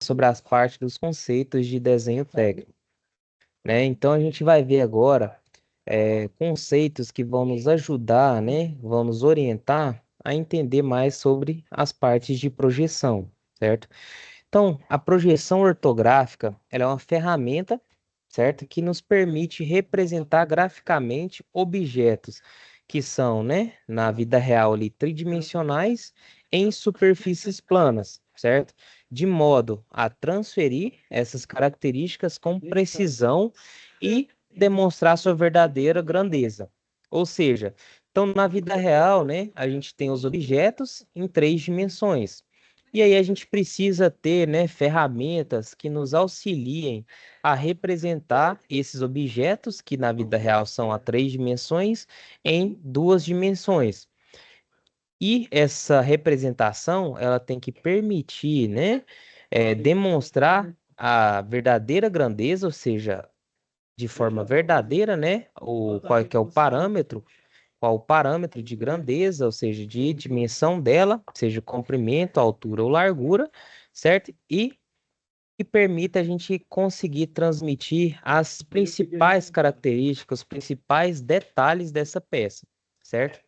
sobre as partes dos conceitos de desenho técnico, né? Então a gente vai ver agora conceitos que vão nos ajudar, né? Vão nos orientar a entender mais sobre as partes de projeção, certo? Então, a projeção ortográfica, ela é uma ferramenta, certo? Que nos permite representar graficamente objetos que são, né, na vida real ali, tridimensionais em superfícies planas, certo? De modo a transferir essas características com precisão e demonstrar sua verdadeira grandeza. Ou seja, então na vida real, né, a gente tem os objetos em três dimensões. E aí a gente precisa ter, né, ferramentas que nos auxiliem a representar esses objetos, que na vida real são a três dimensões, em duas dimensões. E essa representação, ela tem que permitir, né, demonstrar a verdadeira grandeza, ou seja, de forma verdadeira, né, qual que é o parâmetro, qual o parâmetro de grandeza, ou seja, de dimensão dela, seja comprimento, altura ou largura, certo? E que permita a gente conseguir transmitir as principais características, os principais detalhes dessa peça, certo?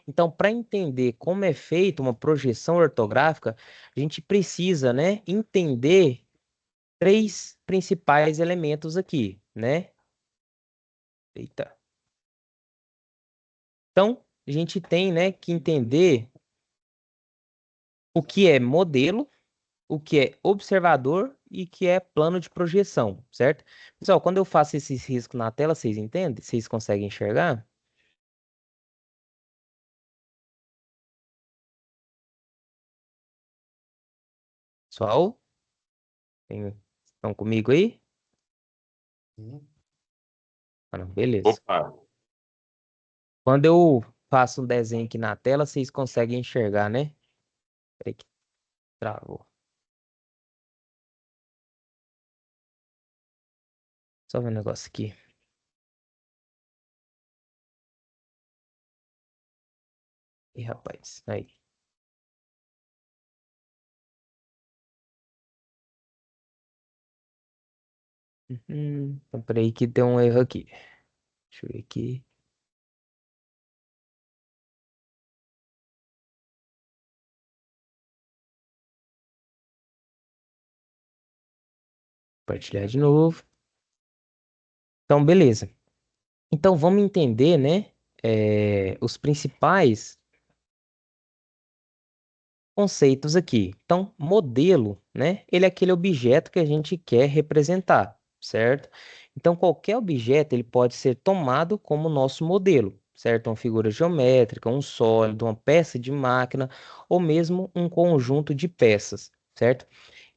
Então, para entender como é feita uma projeção ortográfica, a gente precisa, né, entender três principais elementos aqui, né? Eita. Então, a gente tem, né, que entender o que é modelo, o que é observador e o que é plano de projeção, certo? Pessoal, quando eu faço esses riscos na tela, vocês entendem? Vocês conseguem enxergar? Pessoal, estão comigo aí? Sim. Ah, não, beleza. Opa, Quando eu faço um desenho aqui na tela, vocês conseguem enxergar, né? Peraí que travou. Só ver um negócio aqui. Ih, rapaz, aí. Então, peraí que deu um erro aqui. Deixa eu ver aqui. Compartilhar de novo. Então, beleza. Então, vamos entender, né? Os principais conceitos aqui. Então, modelo, né? Ele é aquele objeto que a gente quer representar, certo? Então, qualquer objeto ele pode ser tomado como nosso modelo, certo? Uma figura geométrica, um sólido, uma peça de máquina ou mesmo um conjunto de peças, certo?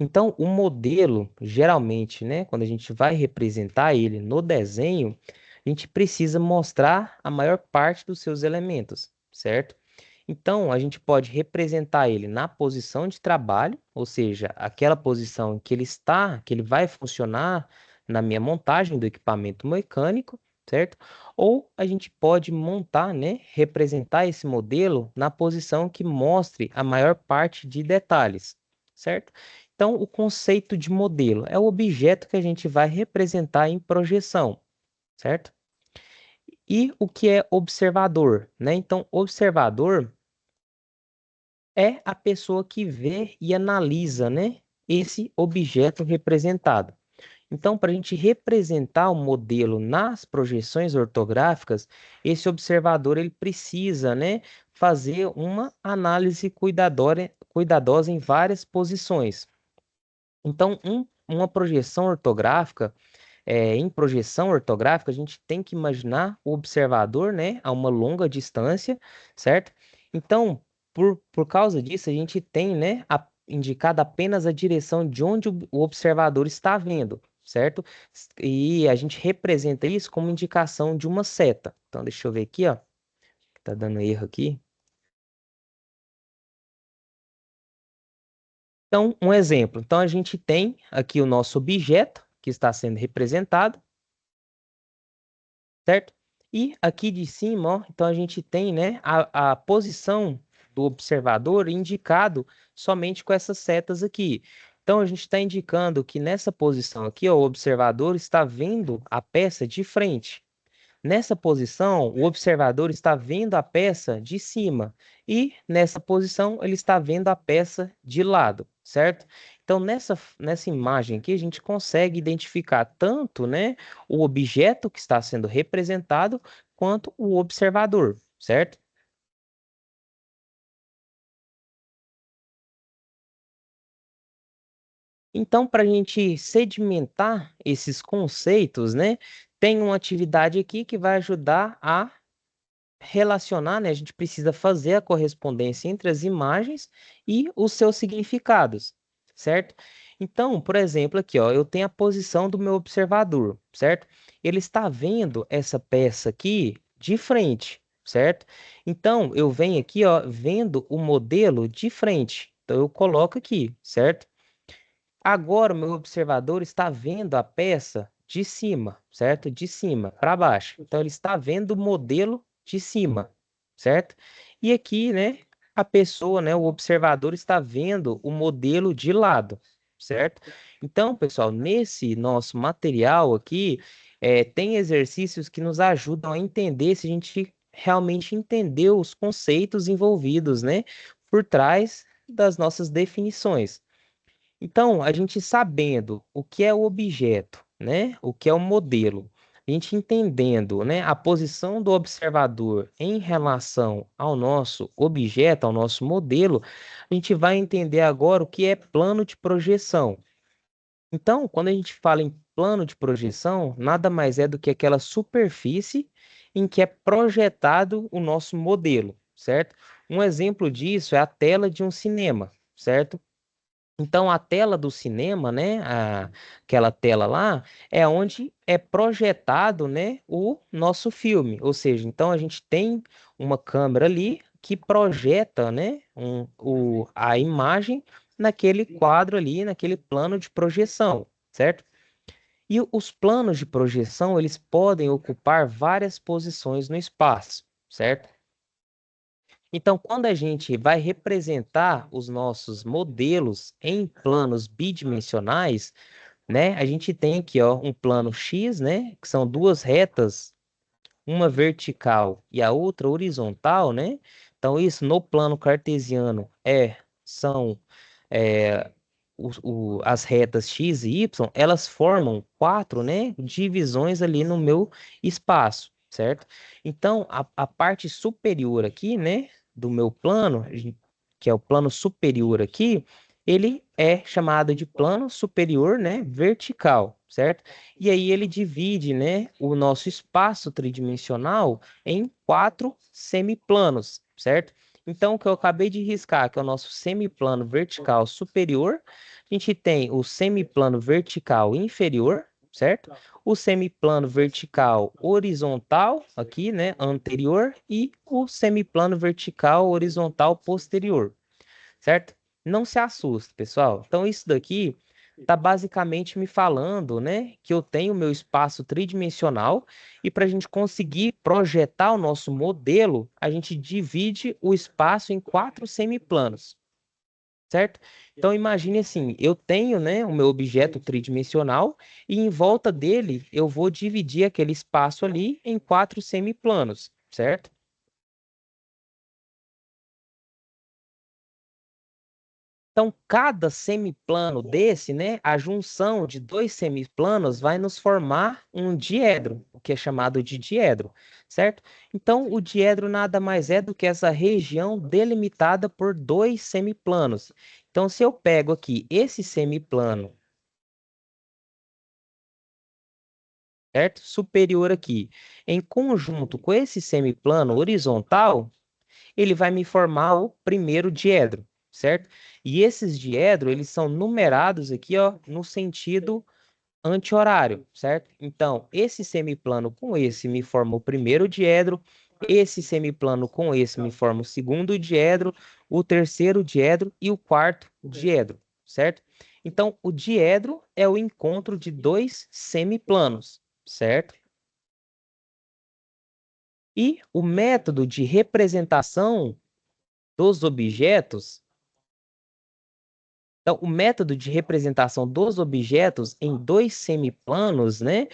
Então, o modelo, geralmente, né, quando a gente vai representar ele no desenho, a gente precisa mostrar a maior parte dos seus elementos, certo? Então, a gente pode representar ele na posição de trabalho, ou seja, aquela posição em que ele está, que ele vai funcionar na minha montagem do equipamento mecânico, certo? Ou a gente pode montar, né, representar esse modelo na posição que mostre a maior parte de detalhes, certo? Então, o conceito de modelo é o objeto que a gente vai representar em projeção, certo? E o que é observador, né? Então, observador é a pessoa que vê e analisa, né, esse objeto representado. Então, para a gente representar o modelo nas projeções ortográficas, esse observador ele precisa, né, fazer uma análise cuidadosa em várias posições. Então, uma projeção ortográfica, em projeção ortográfica, a gente tem que imaginar o observador, né, a uma longa distância, certo? Então, por causa disso, a gente tem, né, indicado apenas a direção de onde o observador está vendo, certo? E a gente representa isso como indicação de uma seta. Então, deixa eu ver aqui, ó, tá dando erro aqui. Então, um exemplo. Então, a gente tem aqui o nosso objeto que está sendo representado, certo? E aqui de cima, ó, então a gente tem, né, a posição do observador indicado somente com essas setas aqui. Então, a gente está indicando que nessa posição aqui, ó, o observador está vendo a peça de frente. Nessa posição, o observador está vendo a peça de cima e nessa posição ele está vendo a peça de lado, certo? Então, nessa imagem aqui, a gente consegue identificar tanto, né, o objeto que está sendo representado quanto o observador, certo? Então, para a gente sedimentar esses conceitos, né, tem uma atividade aqui que vai ajudar a relacionar, né? A gente precisa fazer a correspondência entre as imagens e os seus significados, certo? Então, por exemplo, aqui, ó, eu tenho a posição do meu observador, certo? Ele está vendo essa peça aqui de frente, certo? Então, eu venho aqui, ó, vendo o modelo de frente. Então, eu coloco aqui, certo? Agora, o meu observador está vendo a peça de cima, certo? De cima para baixo. Então, ele está vendo o modelo de cima, certo? E aqui, né, a pessoa, né, o observador está vendo o modelo de lado, certo? Então, pessoal, nesse nosso material aqui, tem exercícios que nos ajudam a entender se a gente realmente entendeu os conceitos envolvidos, né, por trás das nossas definições. Então, a gente sabendo o que é o objeto, né? O que é o modelo, a gente entendendo, né, a posição do observador em relação ao nosso objeto, ao nosso modelo, a gente vai entender agora o que é plano de projeção. Então, quando a gente fala em plano de projeção, nada mais é do que aquela superfície em que é projetado o nosso modelo, certo? Um exemplo disso é a tela de um cinema, certo? Então, a tela do cinema, né, aquela tela lá, é onde é projetado, né, o nosso filme. Ou seja, então a gente tem uma câmera ali que projeta, né, a imagem naquele quadro ali, naquele plano de projeção, certo? E os planos de projeção, eles podem ocupar várias posições no espaço, certo? Então, quando a gente vai representar os nossos modelos em planos bidimensionais, né, a gente tem aqui, ó, um plano X, né, que são duas retas, uma vertical e a outra horizontal, né? Então, isso no plano cartesiano são é, as retas X e Y, elas formam quatro, né, divisões ali no meu espaço, certo? Então, a parte superior aqui, né, do meu plano, que é o plano superior aqui, ele é chamado de plano superior, né, vertical, certo? E aí ele divide, né, o nosso espaço tridimensional em quatro semiplanos, certo? Então, o que eu acabei de riscar, que é o nosso semiplano vertical superior, a gente tem o semiplano vertical inferior, certo? O semiplano vertical horizontal, aqui, né, anterior, e o semiplano vertical horizontal posterior, certo? Não se assuste, pessoal. Então, isso daqui está basicamente me falando, né, que eu tenho meu espaço tridimensional e para a gente conseguir projetar o nosso modelo, a gente divide o espaço em quatro semiplanos, certo? Então imagine assim, eu tenho, né, o meu objeto tridimensional e em volta dele eu vou dividir aquele espaço ali em quatro semiplanos, certo? Então, cada semiplano desse, né, a junção de dois semiplanos vai nos formar um diedro, o que é chamado de diedro, certo? Então, o diedro nada mais é do que essa região delimitada por dois semiplanos. Então, se eu pego aqui esse semiplano, certo? Superior aqui, em conjunto com esse semiplano horizontal, ele vai me formar o primeiro diedro, certo? E esses diedros, eles são numerados aqui, ó, no sentido anti-horário, certo? Então, esse semiplano com esse me forma o primeiro diedro, esse semiplano com esse me forma o segundo diedro, o terceiro diedro e o quarto diedro, certo? Então, o diedro é o encontro de dois semiplanos, certo? E o método de representação dos objetos Então, o método de representação dos objetos em dois semiplanos, né,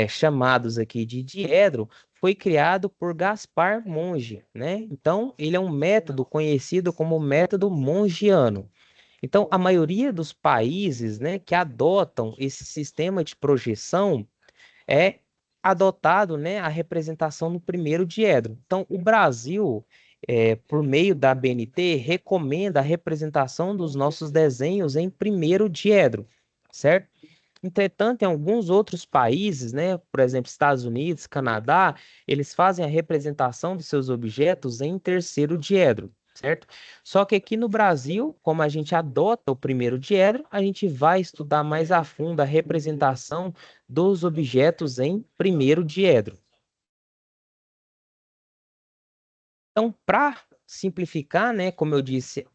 chamados aqui de diedro, foi criado por Gaspar Monge, né? Então, ele é um método conhecido como método mongiano. Então, a maioria dos países, né, que adotam esse sistema de projeção é adotado, né, a representação no primeiro diedro. Então, o Brasil, por meio da BNT, recomenda a representação dos nossos desenhos em primeiro diedro, certo? Entretanto, em alguns outros países, né, por exemplo, Estados Unidos, Canadá, eles fazem a representação dos seus objetos em terceiro diedro, certo? Só que aqui no Brasil, como a gente adota o primeiro diedro, a gente vai estudar mais a fundo a representação dos objetos em primeiro diedro. Então, para simplificar, né, como eu disse,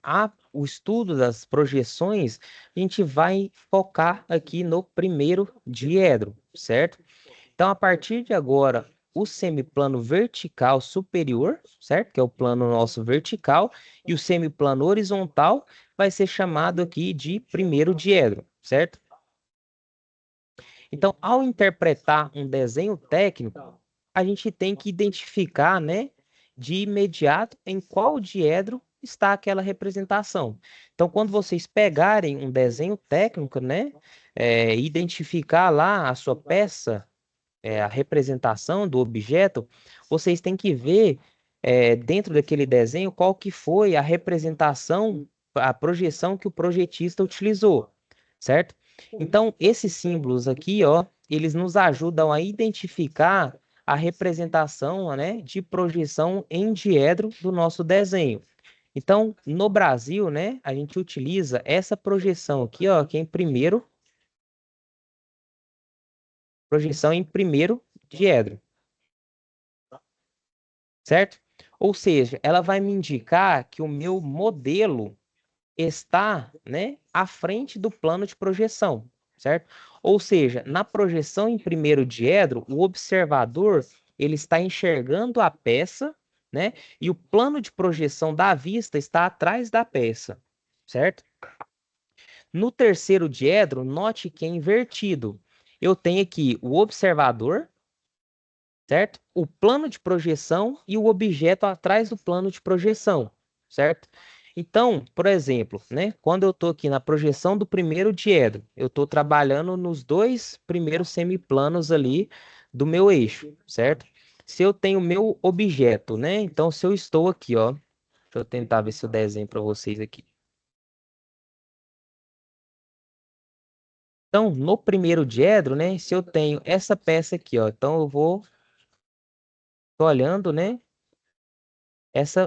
o estudo das projeções, a gente vai focar aqui no primeiro diedro, certo? Então, a partir de agora, o semiplano vertical superior, certo? Que é o plano nosso vertical, e o semiplano horizontal vai ser chamado aqui de primeiro diedro, certo? Então, ao interpretar um desenho técnico, a gente tem que identificar, né, de imediato em qual diedro está aquela representação. Então, quando vocês pegarem um desenho técnico, né, identificar lá a sua peça, a representação do objeto, vocês têm que ver dentro daquele desenho qual que foi a representação, a projeção que o projetista utilizou, certo? Então, esses símbolos aqui, ó, eles nos ajudam a identificar a representação, né, de projeção em diedro do nosso desenho. Então, no Brasil, né, a gente utiliza essa projeção aqui, ó, que é em primeiro, projeção em primeiro diedro, certo? Ou seja, ela vai me indicar que o meu modelo está, né, à frente do plano de projeção, certo? Ou seja, na projeção em primeiro diedro, o observador ele está enxergando a peça, né? E o plano de projeção da vista está atrás da peça, certo? No terceiro diedro, note que é invertido. Eu tenho aqui o observador, certo? O plano de projeção e o objeto atrás do plano de projeção, certo? Então, por exemplo, né, quando eu estou aqui na projeção do primeiro diedro, eu estou trabalhando nos dois primeiros semiplanos ali do meu eixo, certo? Se eu tenho meu objeto, né? Então, se eu estou aqui, ó, deixa eu tentar ver se eu desenho para vocês aqui. Então, no primeiro diedro, né, se eu tenho essa peça aqui, ó, então eu vou tô olhando, né,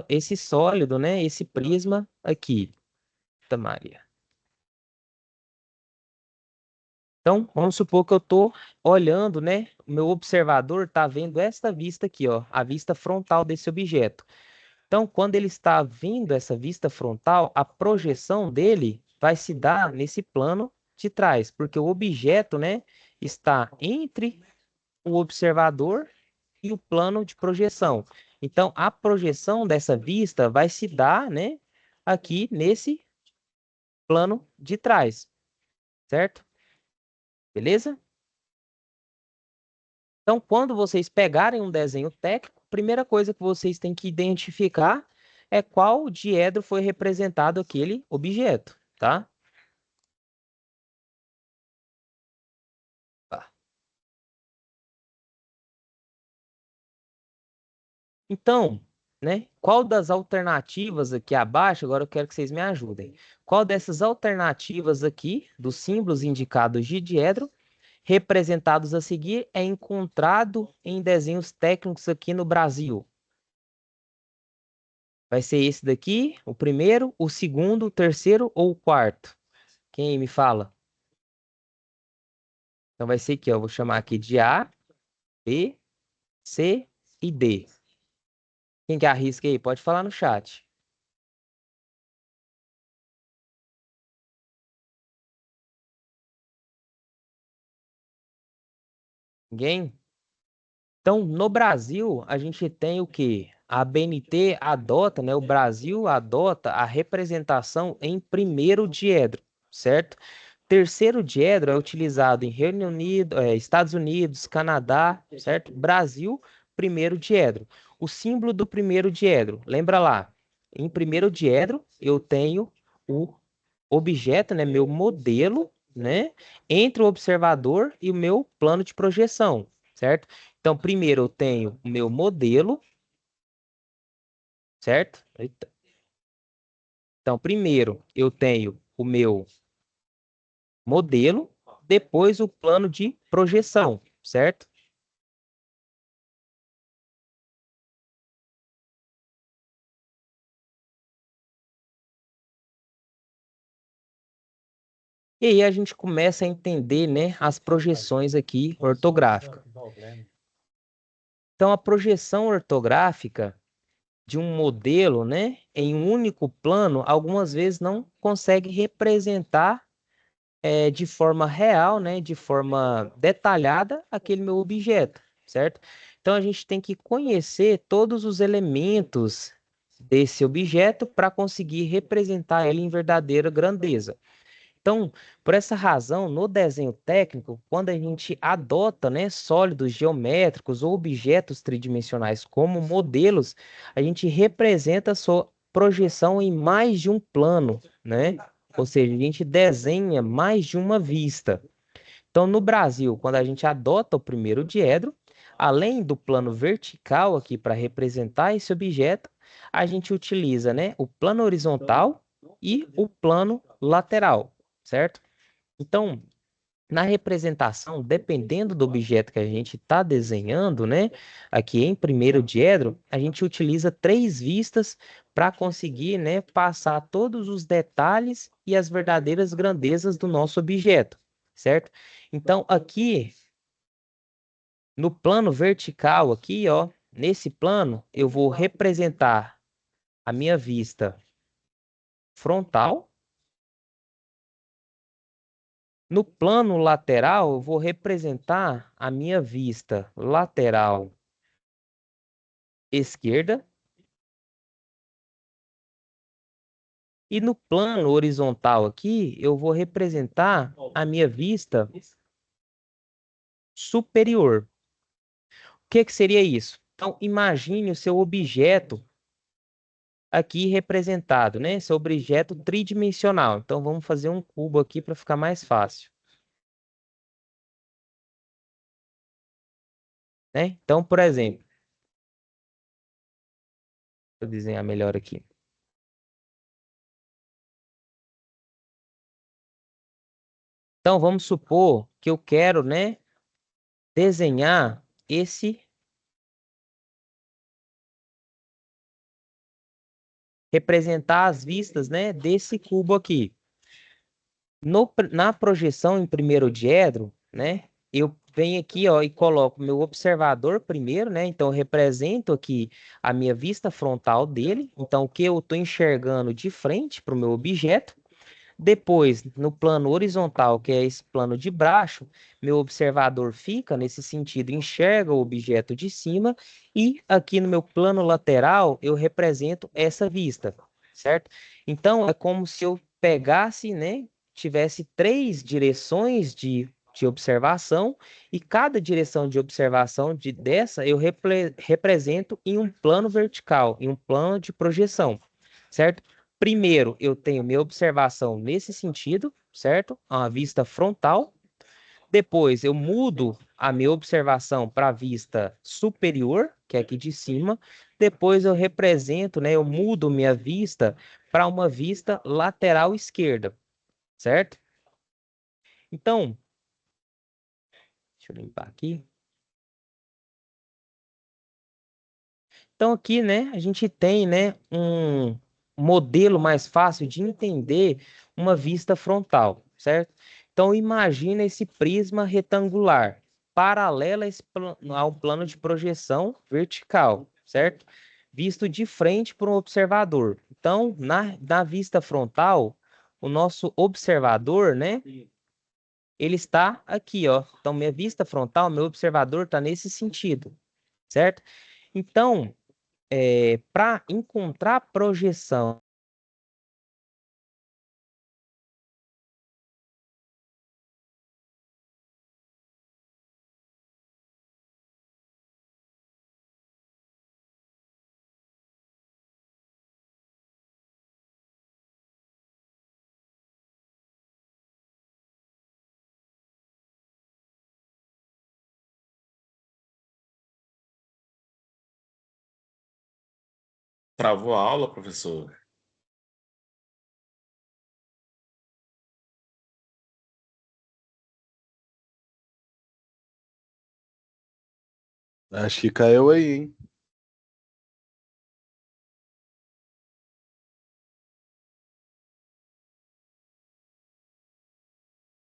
esse sólido, né? Esse prisma aqui, da Maria. Então, vamos supor que eu estou olhando, né? O meu observador está vendo esta vista aqui, ó, a vista frontal desse objeto. Então, quando ele está vendo essa vista frontal, a projeção dele vai se dar nesse plano de trás, porque o objeto, né, está entre o observador e o plano de projeção. Então, a projeção dessa vista vai se dar, né, aqui nesse plano de trás, certo? Beleza? Então, quando vocês pegarem um desenho técnico, a primeira coisa que vocês têm que identificar é qual diedro foi representado aquele objeto, tá? Tá. Então, né, qual das alternativas aqui abaixo, agora eu quero que vocês me ajudem. Qual dessas alternativas aqui, dos símbolos indicados de diedro, representados a seguir, é encontrado em desenhos técnicos aqui no Brasil? Vai ser esse daqui, o primeiro, o segundo, o terceiro ou o quarto? Quem me fala? Então vai ser aqui, ó. Eu vou chamar aqui de A, B, C e D. Quem que arrisca aí? Pode falar no chat. Ninguém? Então, no Brasil, a gente tem o quê? A BNT adota, né? O Brasil adota a representação em primeiro diedro, certo? Terceiro diedro é utilizado em Reino Unido, Estados Unidos, Canadá, certo? Brasil, primeiro diedro. O símbolo do primeiro diedro, lembra lá, em primeiro diedro eu tenho o objeto, né, meu modelo, né, entre o observador e o meu plano de projeção, certo? Então, primeiro eu tenho o meu modelo, certo? Eita. Então, primeiro eu tenho o meu modelo, depois o plano de projeção, certo? E aí a gente começa a entender, né, as projeções aqui ortográficas. Então, a projeção ortográfica de um modelo, né, em um único plano, algumas vezes não consegue representar de forma real, né, de forma detalhada, aquele meu objeto, certo? Então, a gente tem que conhecer todos os elementos desse objeto para conseguir representar ele em verdadeira grandeza. Então, por essa razão, no desenho técnico, quando a gente adota, né, sólidos geométricos ou objetos tridimensionais como modelos, a gente representa a sua projeção em mais de um plano, né? Ou seja, a gente desenha mais de uma vista. Então, no Brasil, quando a gente adota o primeiro diedro, além do plano vertical aqui para representar esse objeto, a gente utiliza, né, o plano horizontal e o plano lateral, certo? Então, na representação, dependendo do objeto que a gente está desenhando, né, aqui em primeiro diedro, a gente utiliza três vistas para conseguir, né, passar todos os detalhes e as verdadeiras grandezas do nosso objeto, certo? Então, aqui no plano vertical, aqui, ó, nesse plano, eu vou representar a minha vista frontal. No plano lateral, eu vou representar a minha vista lateral esquerda. E no plano horizontal aqui, eu vou representar a minha vista superior. O que que seria isso? Então, imagine o seu objeto aqui representado, né? Seu objeto tridimensional. Então, vamos fazer um cubo aqui para ficar mais fácil, né? Então, por exemplo, vou desenhar melhor aqui. Então, vamos supor que eu quero, né, desenhar representar as vistas, né, desse cubo aqui. Na projeção em primeiro diedro, né, eu venho aqui, ó, e coloco meu observador primeiro, né, então eu represento aqui a minha vista frontal dele, então o que eu estou enxergando de frente para o meu objeto. Depois, no plano horizontal, que é esse plano de baixo, meu observador fica nesse sentido, enxerga o objeto de cima, e aqui no meu plano lateral eu represento essa vista, certo? Então, é como se eu pegasse, né, tivesse três direções de observação, e cada direção de observação dessa eu represento em um plano vertical, em um plano de projeção, certo? Primeiro, eu tenho minha observação nesse sentido, certo? A vista frontal. Depois, eu mudo a minha observação para a vista superior, que é aqui de cima. Depois, eu represento, né? Eu mudo minha vista para uma vista lateral esquerda, certo? Então, deixa eu limpar aqui. Então aqui, né, a gente tem, né, um modelo mais fácil de entender uma vista frontal, certo? Então imagina esse prisma retangular paralelo a ao plano de projeção vertical, certo? Visto de frente por um observador. Então, na vista frontal, o nosso observador, né, ele está aqui, ó. Então, minha vista frontal, meu observador está nesse sentido, certo? Então, para encontrar projeção Travou a aula, professor? Acho que caiu aí, hein?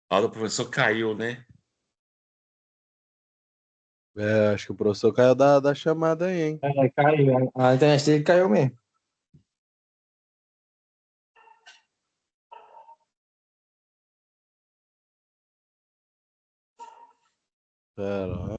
A aula do professor caiu, né? É, acho que o professor caiu da chamada aí, hein? É, caiu. A internet dele caiu mesmo. Pera, ó.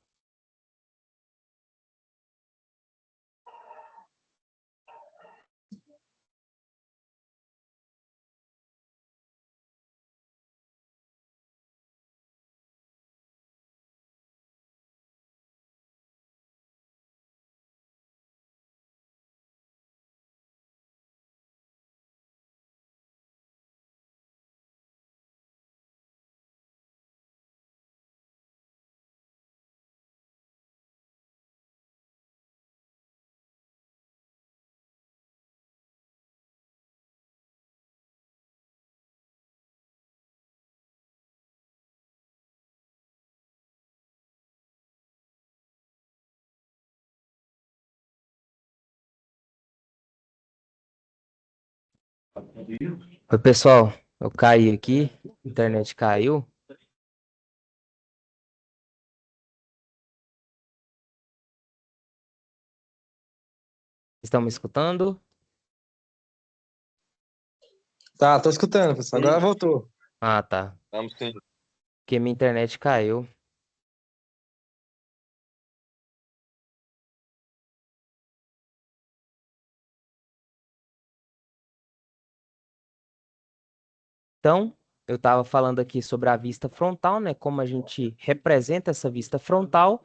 Oi, pessoal, eu caí aqui, a internet caiu. Estão me escutando? Tá, tô escutando, professor. Agora voltou. Ah, tá. Vamos sim. Porque minha internet caiu. Então, eu estava falando aqui sobre a vista frontal, né? Como a gente representa essa vista frontal.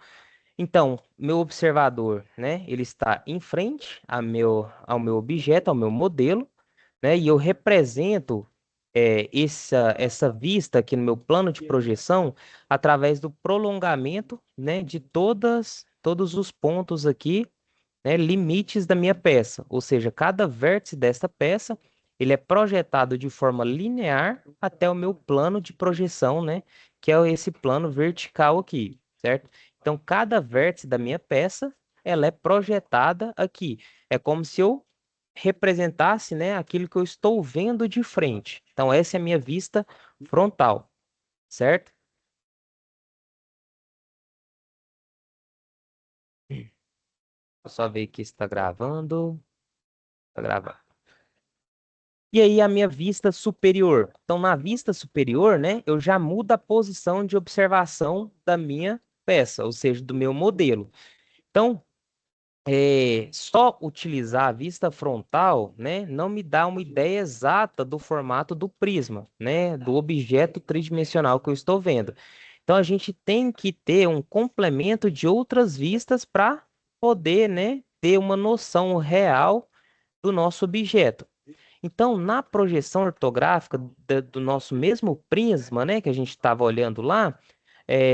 Então, meu observador, né? Ele está em frente ao meu objeto, ao meu modelo, né? E eu represento essa vista aqui no meu plano de projeção através do prolongamento, né? De todos os pontos aqui, né, limites da minha peça, ou seja, cada vértice desta peça, ele é projetado de forma linear até o meu plano de projeção, né, que é esse plano vertical aqui, certo? Então, cada vértice da minha peça, ela é projetada aqui. É como se eu representasse, né, aquilo que eu estou vendo de frente. Então, essa é a minha vista frontal, certo? Vou só ver aqui se está gravando. Está gravando. E aí a minha vista superior. Então, na vista superior, né, eu já mudo a posição de observação da minha peça, ou seja, do meu modelo. Então, só utilizar a vista frontal, né, não me dá uma ideia exata do formato do prisma, né, do objeto tridimensional que eu estou vendo. Então, a gente tem que ter um complemento de outras vistas para poder, né, ter uma noção real do nosso objeto. Então, na projeção ortográfica do nosso mesmo prisma, né, que a gente estava olhando lá,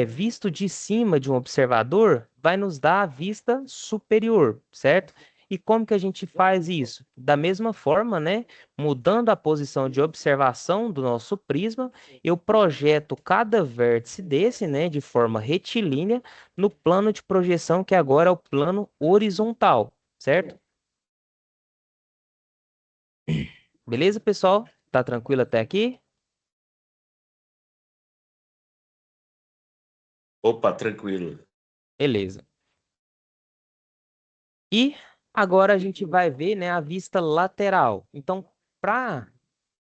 visto de cima de um observador, vai nos dar a vista superior, certo? E como que a gente faz isso? Da mesma forma, né, mudando a posição de observação do nosso prisma, eu projeto cada vértice desse, né, de forma retilínea no plano de projeção que agora é o plano horizontal, certo? Beleza, pessoal? Tá tranquilo até aqui? Opa, tranquilo. Beleza. E agora a gente vai ver, né, a vista lateral. Então,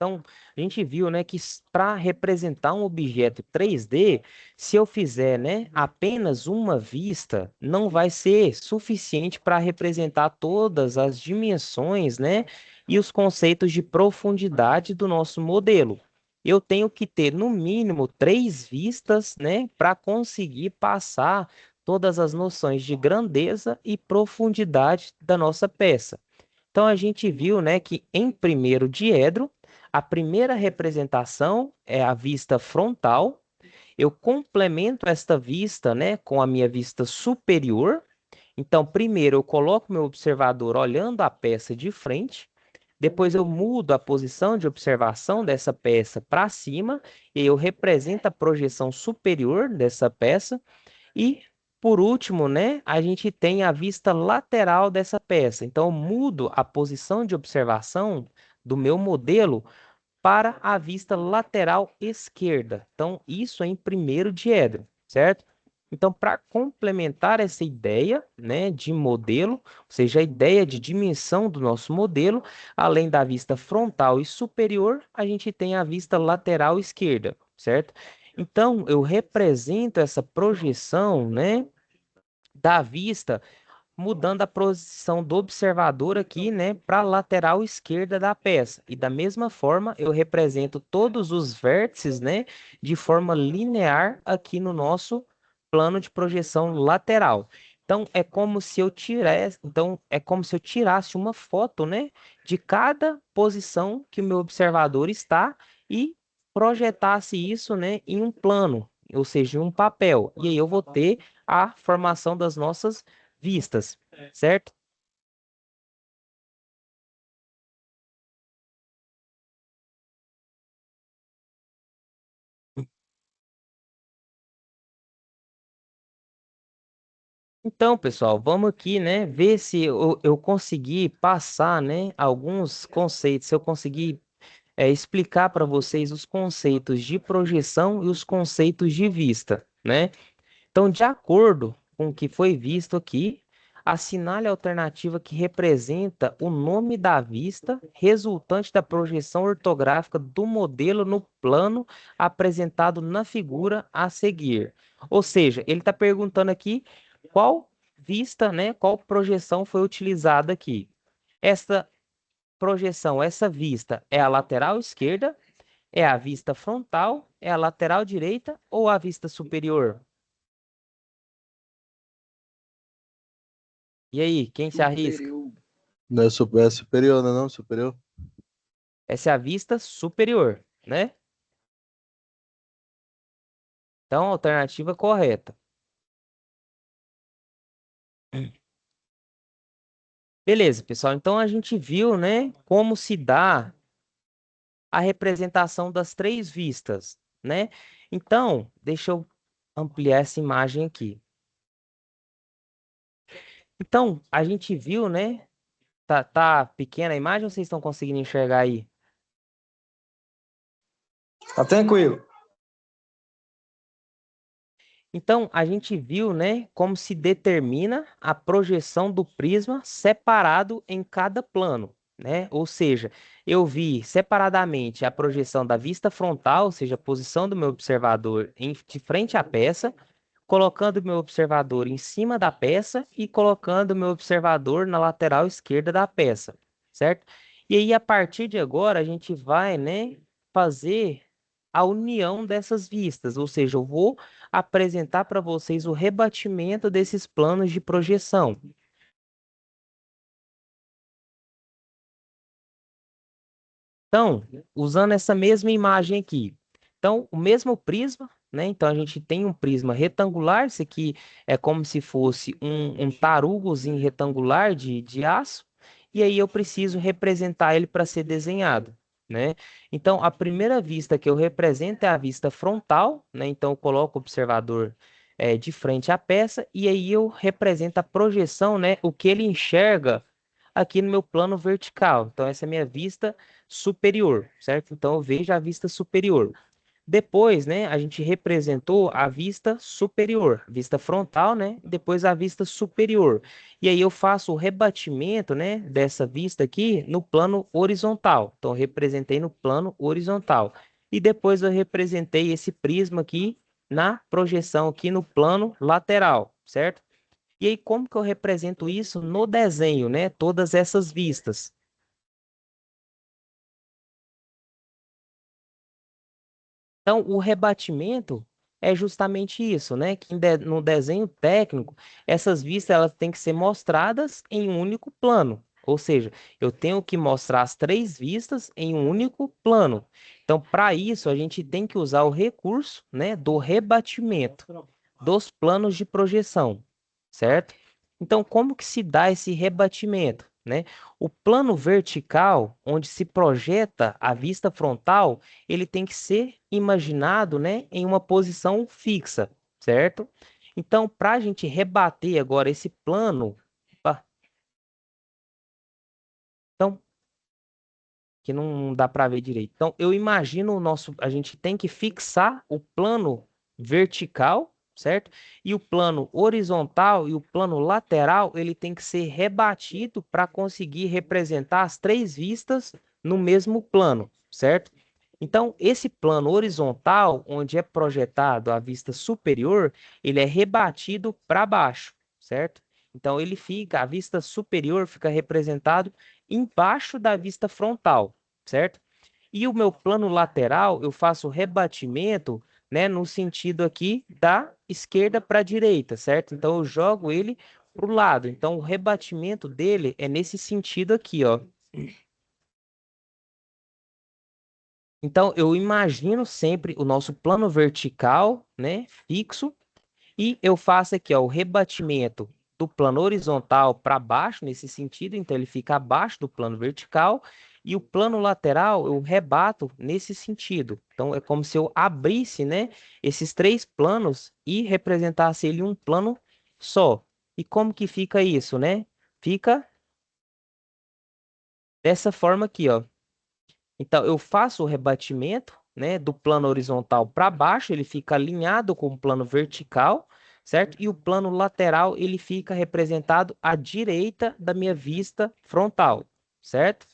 a gente viu, né, que para representar um objeto 3D, se eu fizer, né, apenas uma vista, não vai ser suficiente para representar todas as dimensões, né, e os conceitos de profundidade do nosso modelo. Eu tenho que ter, no mínimo, três vistas, né, para conseguir passar todas as noções de grandeza e profundidade da nossa peça. Então a gente viu, né, que em primeiro diedro, a primeira representação é a vista frontal. Eu complemento esta vista, né, com a minha vista superior Então, primeiro eu coloco meu observador olhando a peça de frente, depois eu mudo a posição de observação dessa peça para cima, e eu represento a projeção superior dessa peça, e por último, né, a gente tem a vista lateral dessa peça. Então, eu mudo a posição de observação do meu modelo para a vista lateral esquerda. Então, isso é em primeiro diedro, certo? Então, para complementar essa ideia, né, de modelo, ou seja, a ideia de dimensão do nosso modelo, além da vista frontal e superior, a gente tem a vista lateral esquerda, certo? Então, eu represento essa projeção, né, da vista mudando a posição do observador aqui, né, para a lateral esquerda da peça. E da mesma forma, eu represento todos os vértices, né, de forma linear aqui no nosso plano de projeção lateral. Então, é como se eu tirasse uma foto, né, de cada posição que o meu observador está e projetasse isso, né, em um plano, ou seja, em um papel. E aí eu vou ter a formação das nossas vistas, certo? Então, pessoal, vamos aqui, né, ver se eu consegui passar, né, alguns conceitos, se eu conseguir explicar para vocês os conceitos de projeção e os conceitos de vista, né? Então, de acordo com o que foi visto aqui, assinale a alternativa que representa o nome da vista resultante da projeção ortográfica do modelo no plano apresentado na figura a seguir. Ou seja, ele está perguntando aqui qual vista, né, qual projeção foi utilizada aqui. Essa projeção, essa vista é a lateral esquerda, é a vista frontal, é a lateral direita ou a vista superior? E aí, quem se arrisca? Não é, é superior, não é não? Superior? Essa é a vista superior, né? Então, alternativa correta. Beleza, pessoal. Então, a gente viu, né, como se dá a representação das três vistas, né? Então, deixa eu ampliar essa imagem aqui. Então, a gente viu, né? Tá pequena a imagem ou vocês estão conseguindo enxergar aí? Tá tranquilo. Então, a gente viu, né, como se determina a projeção do prisma separado em cada plano, né? Ou seja, eu vi separadamente a projeção da vista frontal, ou seja, a posição do meu observador de frente à peça, colocando o meu observador em cima da peça e colocando o meu observador na lateral esquerda da peça, certo? E aí, a partir de agora, a gente vai, né, fazer a união dessas vistas, ou seja, eu vou apresentar para vocês o rebatimento desses planos de projeção. Então, usando essa mesma imagem aqui. Então, o mesmo prisma, né? Então, a gente tem um prisma retangular. Esse aqui é como se fosse um tarugozinho retangular de aço. E aí eu preciso representar ele para ser desenhado, né? Então, a primeira vista que eu represento é a vista frontal, né? Então, eu coloco o observador de frente à peça. E aí eu represento a projeção, né? O que ele enxerga aqui no meu plano vertical. Então, essa é a minha vista superior, certo? Então, eu vejo a vista superior. Depois, né, a gente representou a vista superior, vista frontal, né? Depois a vista superior. E aí eu faço o rebatimento, né, dessa vista aqui no plano horizontal. Então, eu representei no plano horizontal. E depois eu representei esse prisma aqui na projeção aqui no plano lateral, certo? E aí, como que eu represento isso no desenho, né? Todas essas vistas. Então, o rebatimento é justamente isso, né? Que no desenho técnico, essas vistas elas têm que ser mostradas em um único plano. Ou seja, eu tenho que mostrar as três vistas em um único plano. Então, para isso, a gente tem que usar o recurso, né, do rebatimento dos planos de projeção, certo? Então, como que se dá esse rebatimento, né? O plano vertical, onde se projeta a vista frontal, ele tem que ser imaginado, né, em uma posição fixa, certo? Então, para a gente rebater agora esse plano, opa, então, que não dá para ver direito. Então, eu imagino a gente tem que fixar o plano vertical, certo? E o plano horizontal e o plano lateral, ele tem que ser rebatido para conseguir representar as três vistas no mesmo plano, certo? Então, esse plano horizontal, onde é projetado a vista superior, ele é rebatido para baixo, certo? Então, a vista superior fica representado embaixo da vista frontal, certo? E o meu plano lateral, eu faço rebatimento, né, no sentido aqui da esquerda para a direita, certo? Então eu jogo ele para o lado. Então o rebatimento dele é nesse sentido aqui, ó. Então eu imagino sempre o nosso plano vertical, né, fixo, e eu faço aqui, ó, o rebatimento do plano horizontal para baixo, nesse sentido, então ele fica abaixo do plano vertical, e o plano lateral eu rebato nesse sentido. Então é como se eu abrisse, né, esses três planos e representasse ele um plano só. E como que fica isso, né? Fica dessa forma aqui, ó. Então, eu faço o rebatimento, né, do plano horizontal para baixo, ele fica alinhado com o plano vertical, certo? E o plano lateral, ele fica representado à direita da minha vista frontal, certo?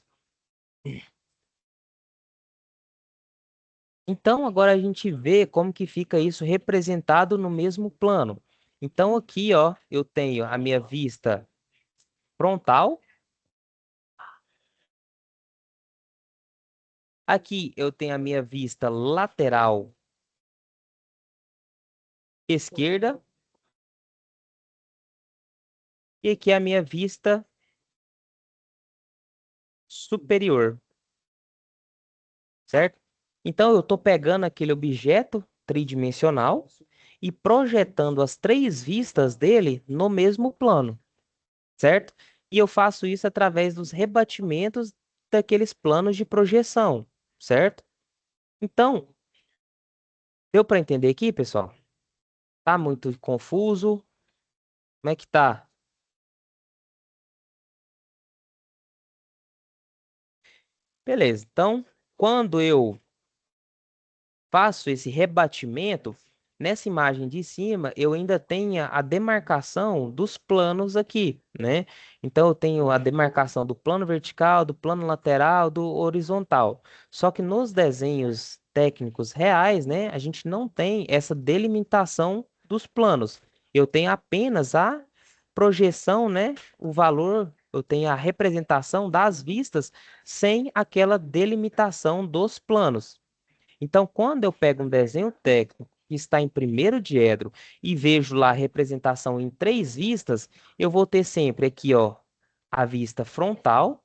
Então, agora a gente vê como que fica isso representado no mesmo plano. Então, aqui, ó, eu tenho a minha vista frontal. Aqui eu tenho a minha vista lateral esquerda. E aqui é a minha vista superior, certo? Então eu estou pegando aquele objeto tridimensional e projetando as três vistas dele no mesmo plano, certo? E eu faço isso através dos rebatimentos daqueles planos de projeção, certo? Então, deu para entender aqui, pessoal? Tá muito confuso? Como é que tá? Beleza. Então, quando eu faço esse rebatimento, nessa imagem de cima, eu ainda tenho a demarcação dos planos aqui, né? Então, eu tenho a demarcação do plano vertical, do plano lateral, do horizontal. Só que nos desenhos técnicos reais, né, a gente não tem essa delimitação dos planos. Eu tenho apenas a projeção, né? O valor, eu tenho a representação das vistas sem aquela delimitação dos planos. Então, quando eu pego um desenho técnico que está em primeiro diedro e vejo lá a representação em três vistas, eu vou ter sempre aqui, ó, a vista frontal,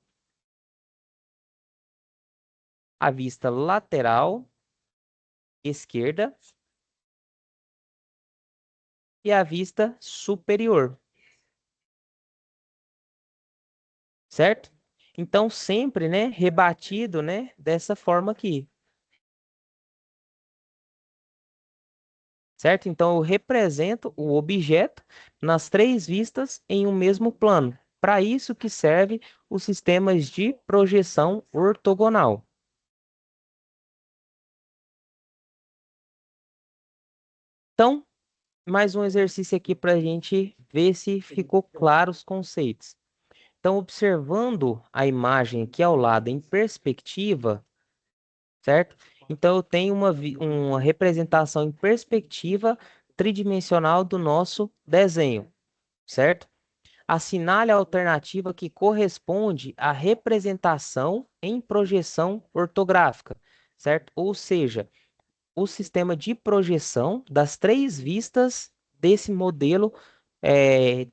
a vista lateral esquerda e a vista superior, certo? Então, sempre, né, rebatido, né, dessa forma aqui, certo? Então, eu represento o objeto nas três vistas em um mesmo plano. Para isso que serve os sistemas de projeção ortogonal. Então, mais um exercício aqui para a gente ver se ficou claro os conceitos. Então, observando a imagem aqui ao lado em perspectiva, certo? Então, eu tenho uma representação em perspectiva tridimensional do nosso desenho, certo? Assinale a alternativa que corresponde à representação em projeção ortográfica, certo? Ou seja, o sistema de projeção das três vistas desse modelo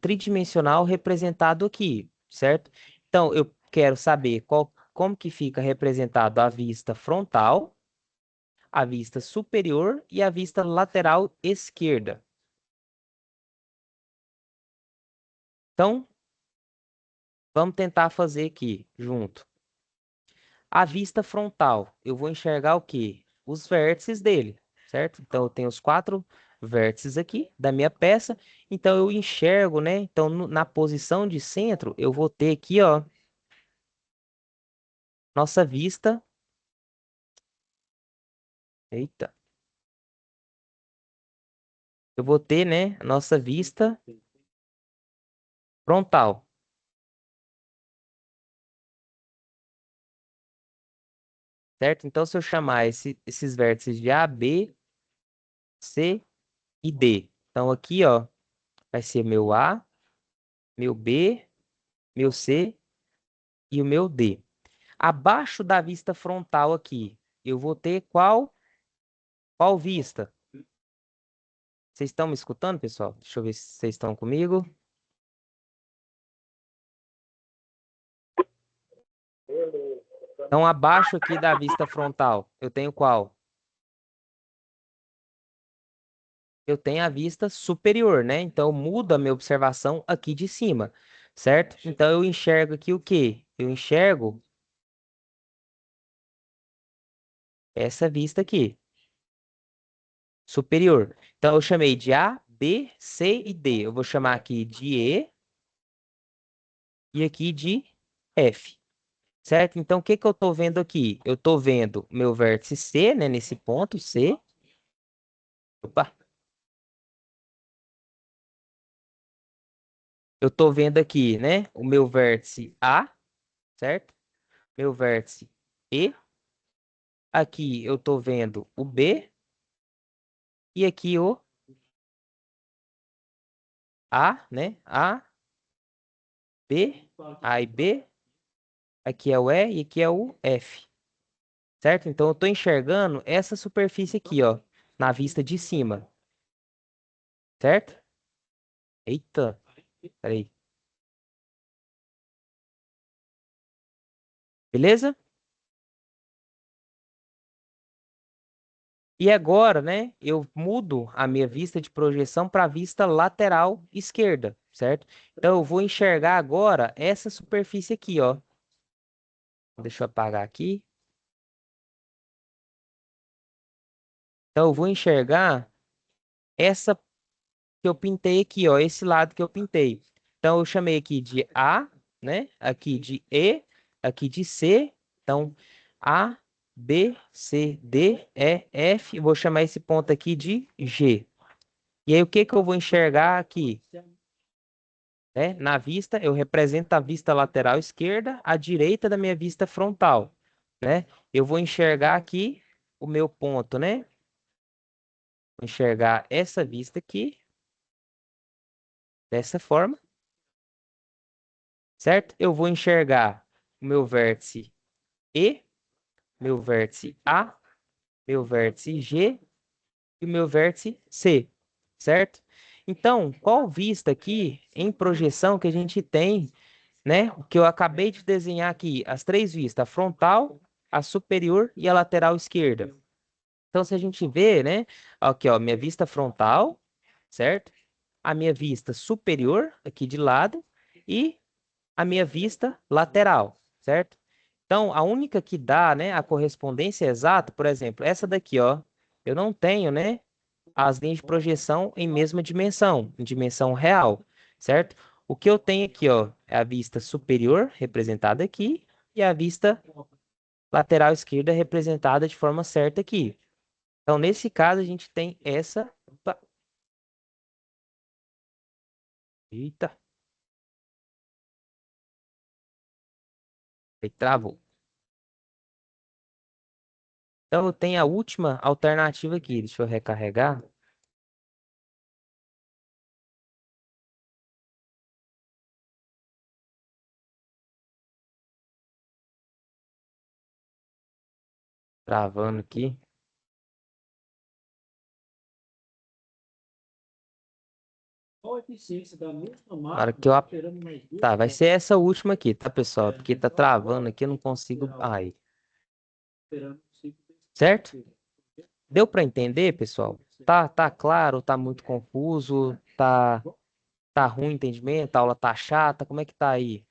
tridimensional representado aqui, certo? Então, eu quero saber como que fica representado a vista frontal, a vista superior e a vista lateral esquerda. Então, vamos tentar fazer aqui junto. A vista frontal, eu vou enxergar o quê? Os vértices dele, certo? Então, eu tenho os 4 vértices aqui da minha peça. Então, eu enxergo, né? Então, na posição de centro, eu vou ter aqui, ó, nossa vista. Eita. Eu vou ter, né, a nossa vista frontal. Certo? Então, se eu chamar esses vértices de A, B, C e D. Então, aqui, ó, vai ser meu A, meu B, meu C e o meu D. Abaixo da vista frontal aqui, eu vou ter qual vista? Vocês estão me escutando, pessoal? Deixa eu ver se vocês estão comigo. Então, abaixo aqui da vista frontal, eu tenho qual? Eu tenho a vista superior, né? Então, muda a minha observação aqui de cima, certo? Então, eu enxergo aqui o quê? Eu enxergo essa vista aqui, superior. Então, eu chamei de A, B, C e D. Eu vou chamar aqui de E e aqui de F, certo? Então, o que que eu estou vendo aqui? Eu estou vendo meu vértice C, né? Nesse ponto, C. Opa! Eu estou vendo aqui, né? O meu vértice A, certo? Meu vértice E. Aqui eu estou vendo o B. E aqui o A, né? A, B, A e B. Aqui é o E e aqui é o F. Certo? Então eu estou enxergando essa superfície aqui, ó, na vista de cima. Certo? Eita, peraí. Beleza? E agora, né, eu mudo a minha vista de projeção para a vista lateral esquerda, certo? Então eu vou enxergar agora essa superfície aqui, ó. Deixa eu apagar aqui. Então eu vou enxergar essa que eu pintei aqui, ó, esse lado que eu pintei. Então eu chamei aqui de A, né? Aqui de E, aqui de C. Então A, B, C, D, E, F. Vou chamar esse ponto aqui de G. E aí o que que eu vou enxergar aqui? Né? Na vista, eu represento a vista lateral esquerda, à direita da minha vista frontal, né? Eu vou enxergar aqui o meu ponto, né? Vou enxergar essa vista aqui, dessa forma, certo? Eu vou enxergar o meu vértice E, meu vértice A, meu vértice G e o meu vértice C, certo? Então, qual vista aqui em projeção que a gente tem, né? O que eu acabei de desenhar aqui, as 3 vistas, a frontal, a superior e a lateral esquerda. Então, se a gente vê, né? Aqui, ó, minha vista frontal, certo? A minha vista superior, aqui de lado, e a minha vista lateral, certo? Então, a única que dá, né, a correspondência exata, por exemplo, essa daqui, ó, eu não tenho, né, as linhas de projeção em mesma dimensão, em dimensão real, certo? O que eu tenho aqui, ó, é a vista superior, representada aqui, e a vista lateral esquerda, representada de forma certa aqui. Então, nesse caso, a gente tem essa... Opa, eita, aí travou. Então, eu tenho a última alternativa aqui. Deixa eu recarregar. Travando aqui. Na hora que eu... Tá, vai ser essa última aqui, tá, pessoal? Porque tá travando aqui, eu não consigo... Ai. Certo? Deu para entender, pessoal? Tá claro? Tá muito confuso? Tá Tá ruim o entendimento? A aula tá chata? Como é que tá aí?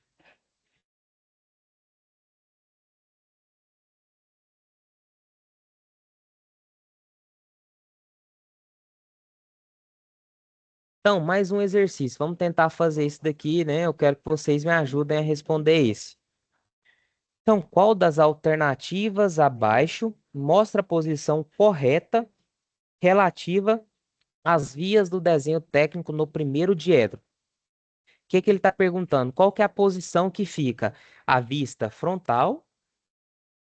Então, mais um exercício. Vamos tentar fazer isso daqui, né? Eu quero que vocês me ajudem a responder esse. Então, qual das alternativas abaixo mostra a posição correta relativa às vias do desenho técnico no primeiro diedro? O que que ele está perguntando? Qual que é a posição que fica? A vista frontal,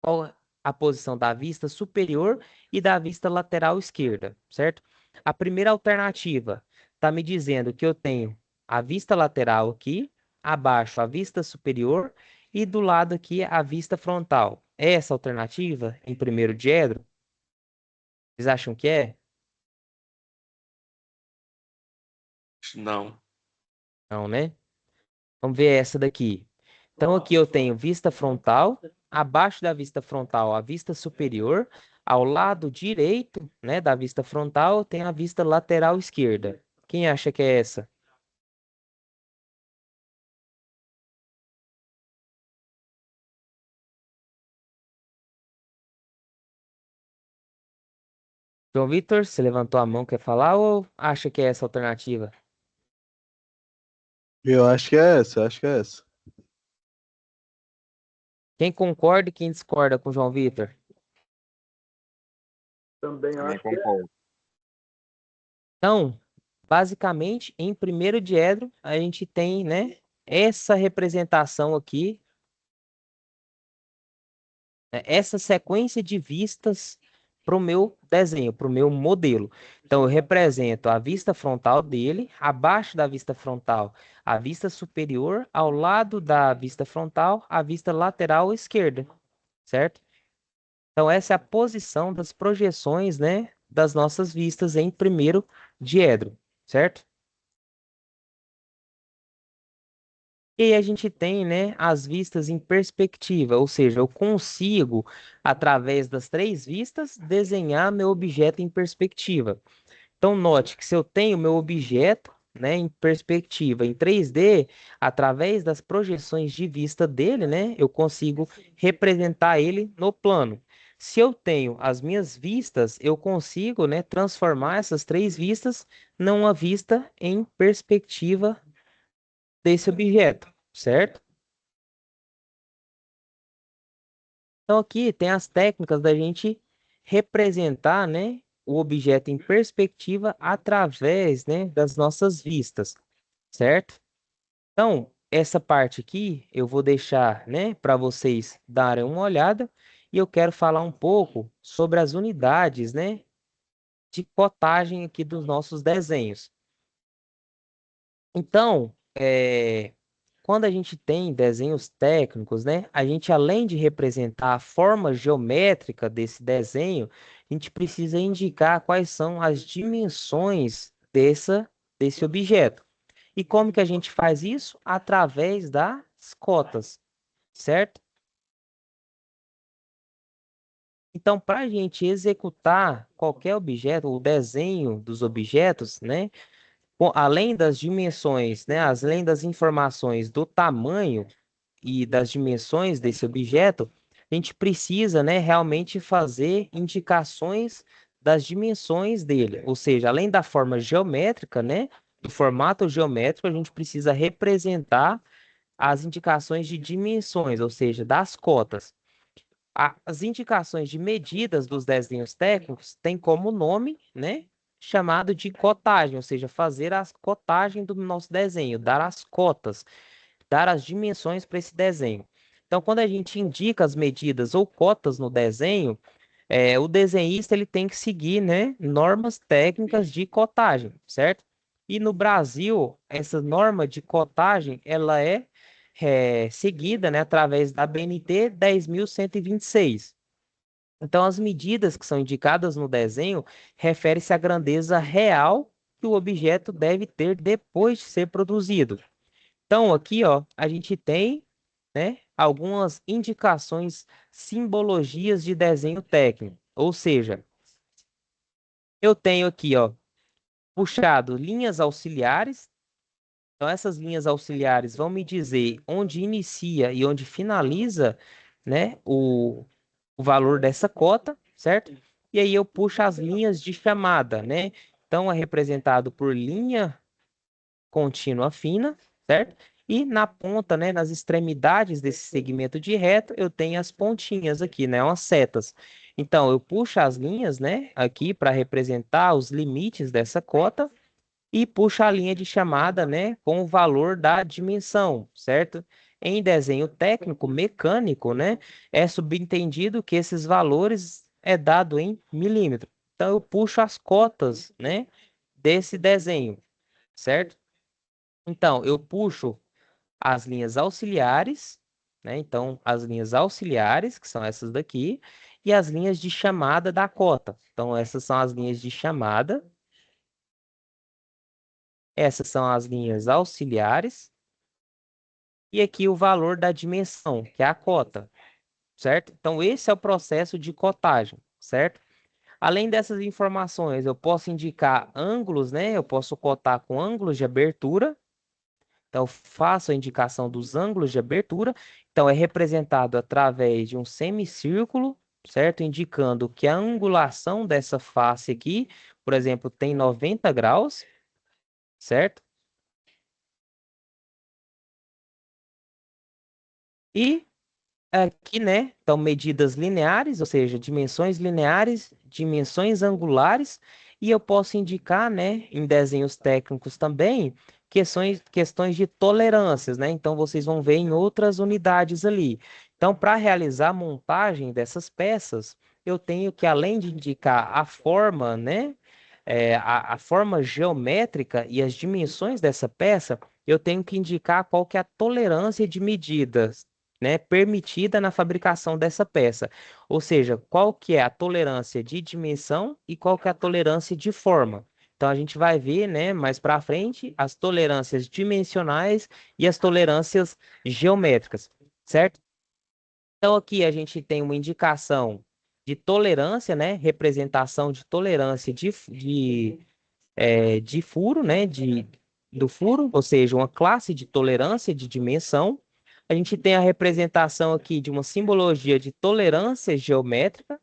qual a posição da vista superior e da vista lateral esquerda, certo? A primeira alternativa está me dizendo que eu tenho a vista lateral aqui, abaixo a vista superior e do lado aqui a vista frontal. É essa alternativa em primeiro diedro? Vocês acham que é? Não. Não, né? Vamos ver essa daqui. Então, aqui eu tenho vista frontal, abaixo da vista frontal, a vista superior, ao lado direito, né, da vista frontal, tem a vista lateral esquerda. Quem acha que é essa? João Vitor, você levantou a mão, quer falar ou acha que é essa a alternativa? Eu acho que é essa, eu acho que é essa. Quem concorda e quem discorda com o João Vitor? Também Também acho que concordo. Então, basicamente, em primeiro diedro, a gente tem, né, essa representação aqui, né, essa sequência de vistas para o meu desenho, para o meu modelo. Então, eu represento a vista frontal dele, abaixo da vista frontal, a vista superior, ao lado da vista frontal, a vista lateral esquerda, certo? Então, essa é a posição das projeções, né, das nossas vistas em primeiro diedro, certo? E aí a gente tem, né, as vistas em perspectiva, ou seja, eu consigo, através das três vistas, desenhar meu objeto em perspectiva. Então, note que se eu tenho meu objeto, né, em perspectiva em 3D, através das projeções de vista dele, né, eu consigo representar ele no plano. Se eu tenho as minhas vistas, eu consigo, né, transformar essas três vistas numa vista em perspectiva desse objeto, certo? Então aqui tem as técnicas da gente representar, né, o objeto em perspectiva através, né, das nossas vistas, certo? Então, essa parte aqui eu vou deixar, né, para vocês darem uma olhada e eu quero falar um pouco sobre as unidades, né, de cotagem aqui dos nossos desenhos. Então, quando a gente tem desenhos técnicos, né, a gente além de representar a forma geométrica desse desenho, a gente precisa indicar quais são as dimensões desse objeto. E como que a gente faz isso? Através das cotas, certo? Então, para a gente executar qualquer objeto, o desenho dos objetos, né, além das dimensões, né, além das informações do tamanho e das dimensões desse objeto, a gente precisa, né, realmente fazer indicações das dimensões dele. Ou seja, além da forma geométrica, né, do formato geométrico, a gente precisa representar as indicações de dimensões, ou seja, das cotas. As indicações de medidas dos desenhos técnicos têm como nome, né, chamado de cotagem, ou seja, fazer a cotagem do nosso desenho, dar as cotas, dar as dimensões para esse desenho. Então, quando a gente indica as medidas ou cotas no desenho, o desenhista ele tem que seguir, né, normas técnicas de cotagem, certo? E no Brasil, essa norma de cotagem, ela é seguida, né, através da BNT 10.126. Então, as medidas que são indicadas no desenho referem-se à grandeza real que o objeto deve ter depois de ser produzido. Então, aqui, ó, a gente tem, né, algumas indicações, simbologias de desenho técnico. Ou seja, eu tenho aqui, ó, puxado linhas auxiliares, Então, essas linhas auxiliares vão me dizer onde inicia e onde finaliza, né, o valor dessa cota, certo? E aí eu puxo as linhas de chamada, né? Então, é representado por linha contínua fina, certo? E na ponta, né, nas extremidades desse segmento de reto, eu tenho as pontinhas aqui, né, umas setas. Então, eu puxo as linhas, né, aqui para representar os limites dessa cota e puxo a linha de chamada, né, com o valor da dimensão, certo? Em desenho técnico mecânico, né, é subentendido que esses valores é dado em milímetro. Então, eu puxo as cotas, né, desse desenho, certo? Então, eu puxo as linhas auxiliares, né? Então, as linhas auxiliares, que são essas daqui, e as linhas de chamada da cota. Então, essas são as linhas de chamada, essas são as linhas auxiliares, e aqui o valor da dimensão, que é a cota, certo? Então, esse é o processo de cotagem, certo? Além dessas informações, eu posso indicar ângulos, né? Eu posso cotar com ângulos de abertura. Então, faço a indicação dos ângulos de abertura. Então, é representado através de um semicírculo, certo? Indicando que a angulação dessa face aqui, por exemplo, tem 90 graus, certo? E aqui, né? Então, medidas lineares, ou seja, dimensões lineares, dimensões angulares, e eu posso indicar, né, em desenhos técnicos também, questões de tolerâncias, né? Então, vocês vão ver em outras unidades ali. Então, para realizar a montagem dessas peças, eu tenho que, além de indicar a forma, né, a forma geométrica e as dimensões dessa peça, eu tenho que indicar qual que é a tolerância de medidas, né, permitida na fabricação dessa peça. Ou seja, qual que é a tolerância de dimensão e qual que é a tolerância de forma. Então a gente vai ver, né, mais para frente as tolerâncias dimensionais e as tolerâncias geométricas, certo? Então aqui a gente tem uma indicação de tolerância, né, representação de tolerância de furo, né, do furo, ou seja, uma classe de tolerância de dimensão. A gente tem a representação aqui de uma simbologia de tolerância geométrica,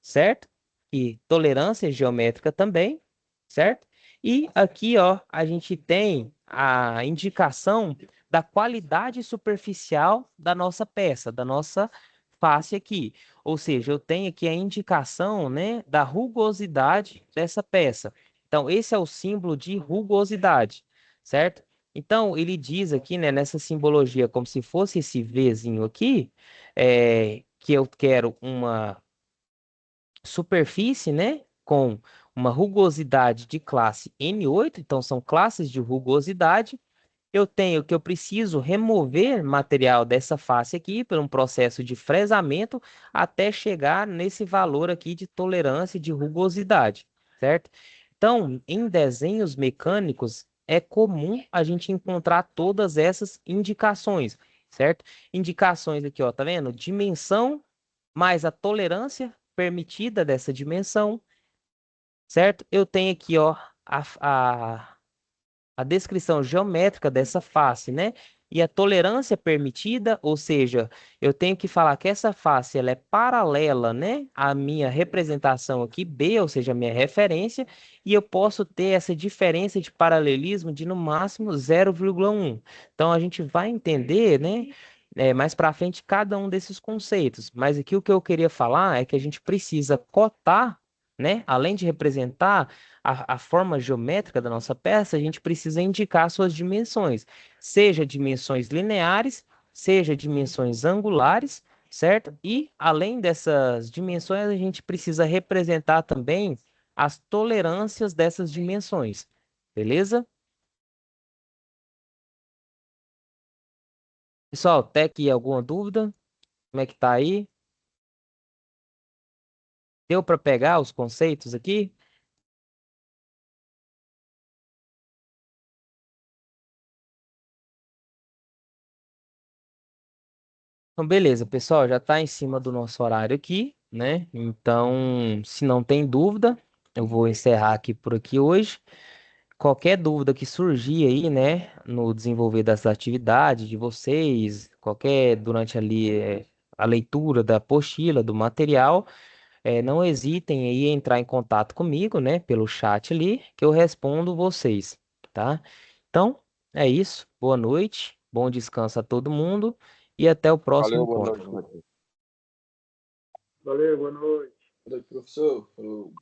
certo? E tolerância geométrica também, certo? E aqui, ó, a gente tem a indicação da qualidade superficial da nossa peça, da nossa face aqui. Ou seja, eu tenho aqui a indicação, né, da rugosidade dessa peça. Então, esse é o símbolo de rugosidade, certo? Então, ele diz aqui, né, nessa simbologia, como se fosse esse Vzinho aqui, que eu quero uma superfície, né, com uma rugosidade de classe N8, então são classes de rugosidade. Eu tenho que eu preciso remover material dessa face aqui por um processo de fresamento até chegar nesse valor aqui de tolerância de rugosidade, certo? Então, em desenhos mecânicos, é comum a gente encontrar todas essas indicações, certo? Indicações aqui, ó, tá vendo? Dimensão mais a tolerância permitida dessa dimensão, certo? Eu tenho aqui, ó, a descrição geométrica dessa face, né? E a tolerância permitida, ou seja, eu tenho que falar que essa face ela é paralela, né, à minha representação aqui, B, ou seja, a minha referência, e eu posso ter essa diferença de paralelismo de no máximo 0,1. Então a gente vai entender, né, mais para frente cada um desses conceitos. Mas aqui o que eu queria falar é que a gente precisa cotar, né, além de representar a forma geométrica da nossa peça, a gente precisa indicar suas dimensões, seja dimensões lineares, seja dimensões angulares, certo? E além dessas dimensões, a gente precisa representar também as tolerâncias dessas dimensões, beleza? Pessoal, tem aqui alguma dúvida? Como é que tá aí? Deu para pegar os conceitos aqui? Então, beleza, pessoal, já está em cima do nosso horário aqui, né? Então, se não tem dúvida, eu vou encerrar aqui por aqui hoje. qualquer dúvida que surgir aí, né, no desenvolver das atividades de vocês, qualquer durante ali a leitura da apostila, do material, não hesitem aí em entrar em contato comigo, né, pelo chat ali, que eu respondo vocês, tá? Então, é isso. Boa noite, bom descanso a todo mundo e até o próximo Valeu, boa encontro. noite, Matheus. Valeu, boa noite. Boa noite, professor. Falou.